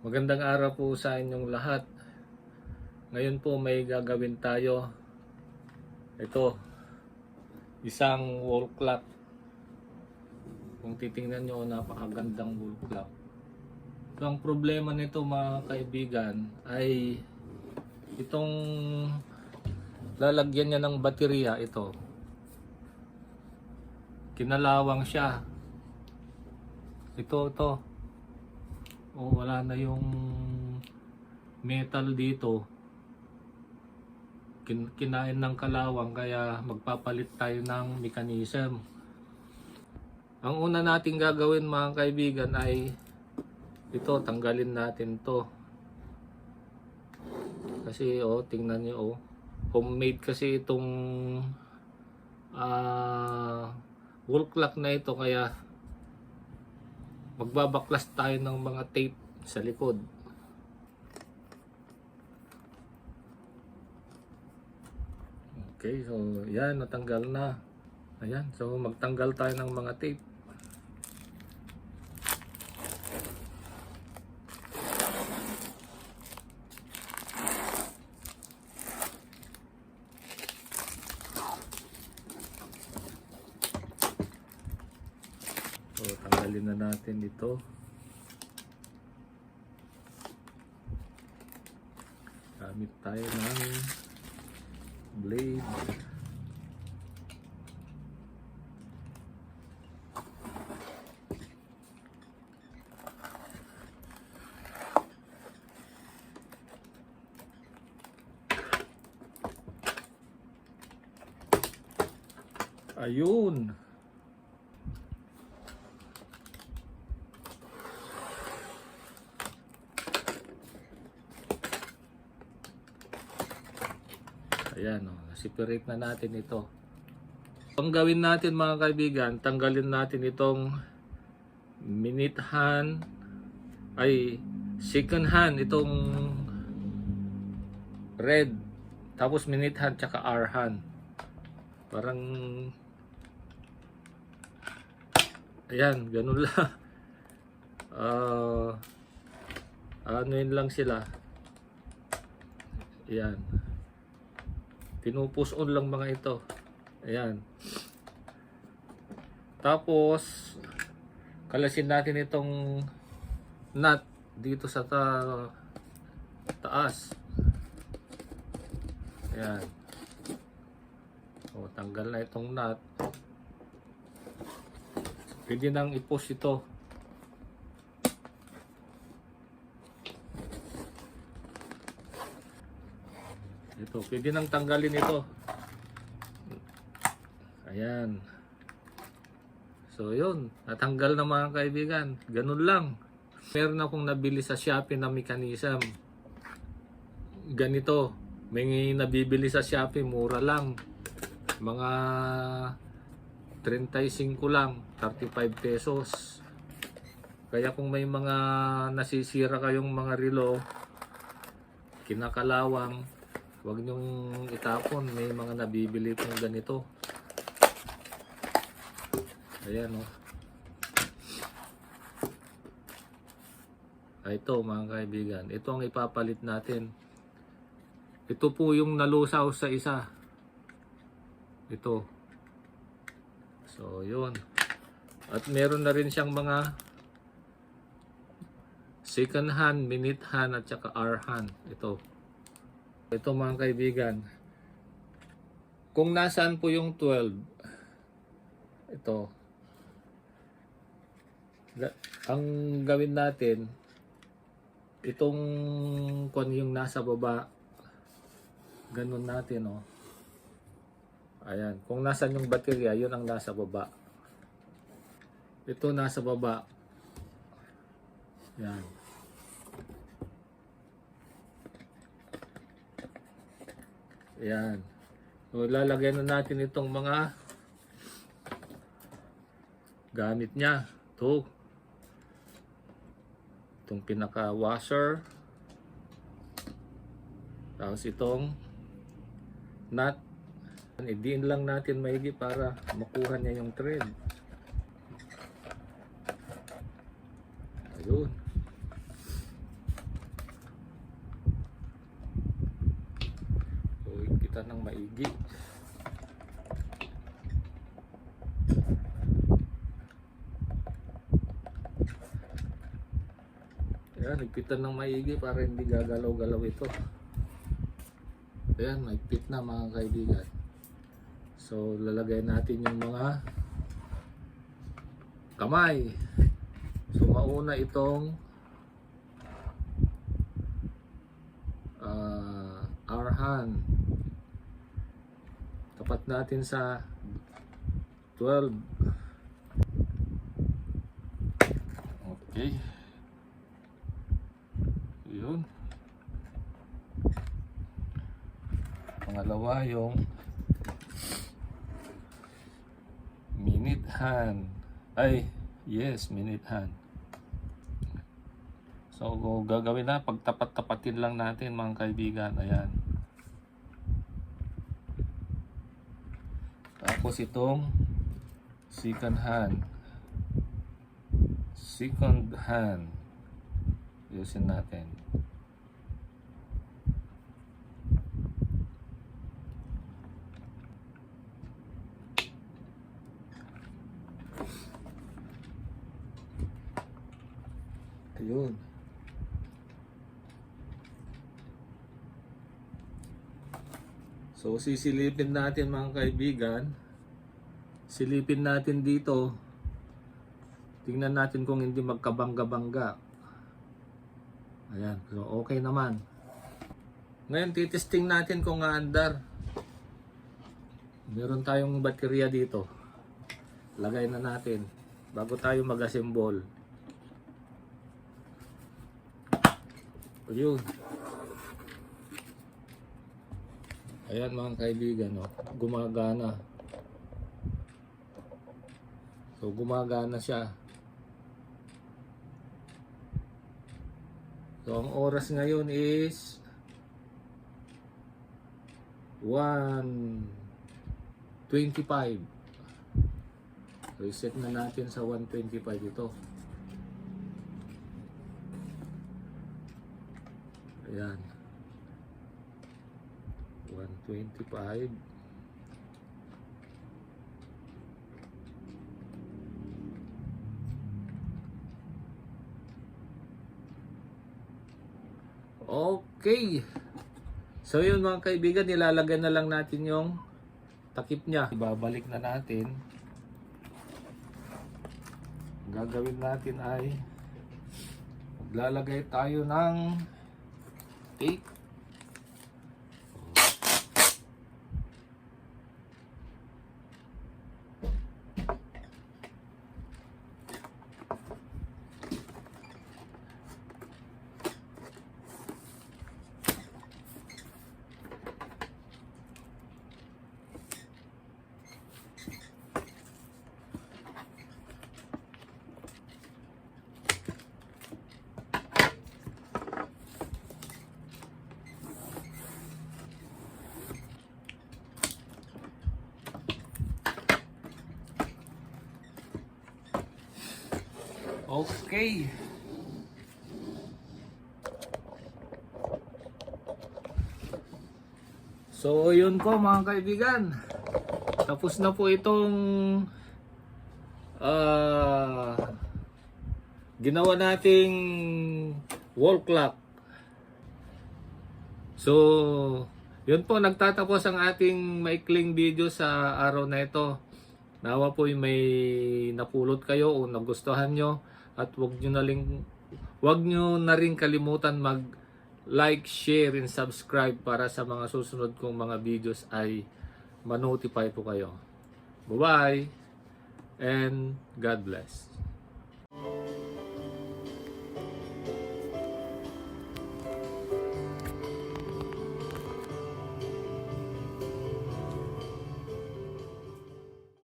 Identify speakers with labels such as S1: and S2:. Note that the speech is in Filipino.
S1: Magandang araw po sa inyong lahat. Ngayon po may gagawin tayo. Ito, isang wall clock. Kung titingnan nyo, napakagandang wall clock. So, ang problema nito mga kaibigan ay itong lalagyan niya ng baterya, ito. Kinalawang siya. Ito. Wala na yung metal dito. Kinain ng kalawang, kaya magpapalit tayo ng mechanism. Ang una nating gagawin mga kaibigan ay ito, tanggalin natin to. Kasi tingnan nyo homemade kasi itong wall clock na ito, kaya magbabaklas tayo ng mga tape sa likod. Okay, so yan, natanggal na. Ayan, so magtanggal tayo ng mga tape. So tanggalin na natin ito. Gamit tayo ng blade. Ayun. Ayan, separate na natin ito. Ang gawin natin mga kaibigan, tanggalin natin itong minute hand, second hand, itong red, tapos minute hand tsaka hour hand. Parang ayan, ganun lang. Ano yun lang sila. Ayan. Pinupus on lang mga ito. Ayan. Tapos kalasin natin itong nut dito sa taas. Ayan. Tanggal na itong nut. Pwede nang i-push ito. Ito, pwede nang tanggalin ito. Ayan. So yun, natanggal na mga kaibigan. Ganun lang. Meron akong nabili sa Shopee na mechanism. Ganito, may nabibili sa Shopee, mura lang. Mga 35 lang, 35 pesos. Kaya kung may mga nasisira kayong mga relo, kinakalawang, huwag nyong itapon. May mga nabibili pong ganito. Ayan ito mga kaibigan, ito ang ipapalit natin. Ito po yung nalusaw sa isa. Ito. So yun. At meron na rin siyang mga second hand, minute hand at saka hour hand. Ito mga kaibigan, kung nasaan po yung 12, ito, ang gawin natin, itong kung yung nasa baba, ganun natin ayan, kung nasaan yung baterya, yun ang nasa baba. Ito nasa baba. Yan. Ayan. So, lalagyan na natin itong mga gamit niya. Itong pinaka washer. Tapos itong nut. I-diin lang natin maigi para makuha niya yung thread. Ayun. nagpitan ng maigi. Ayan, nagpitan ng maigi para hindi gagalaw-galaw ito. Ayan, nagpit na mga kaibigan. So, lalagay natin yung mga kamay. So, mauna itong our hand. Tapat natin sa 12. Okay. Yun. Pangalawa yung minute hand. Ay, yes, minute hand. So, gagawin na, pagtapat-tapatin lang natin mga kaibigan. Ayan. Tapos itong second hand. Second hand. Ayusin natin. Ayun. So, sisilipin natin mga kaibigan. Silipin natin dito. Tingnan natin kung hindi magkabangga-bangga. Ayan. So, okay naman. Ngayon, titesting natin kung aandar. Meron tayong baterya dito. Lagay na natin bago tayo mag-assemble. Ayun. Ayan mga kaibigan, oh, gumagana. So gumagana siya. So ang oras ngayon is 1:25. So i-set na natin sa 1:25 ito. Ayan. 1:25. Okay. So yun mga kaibigan, nilalagay na lang natin yung takip niya. Ibabalik na natin. Gagawin natin ay maglalagay tayo ng tape. Okay. So, yun po mga kaibigan. Tapos na po itong ginawa nating wall clock. So, yun po, nagtatapos ang ating maikling video sa araw na ito. Nawa po may napulot kayo o nagustuhan nyo. At wag nyo na rin kalimutan mag-like, share, and subscribe para sa mga susunod kong mga videos ay ma-notify po kayo. Bye-bye and God bless.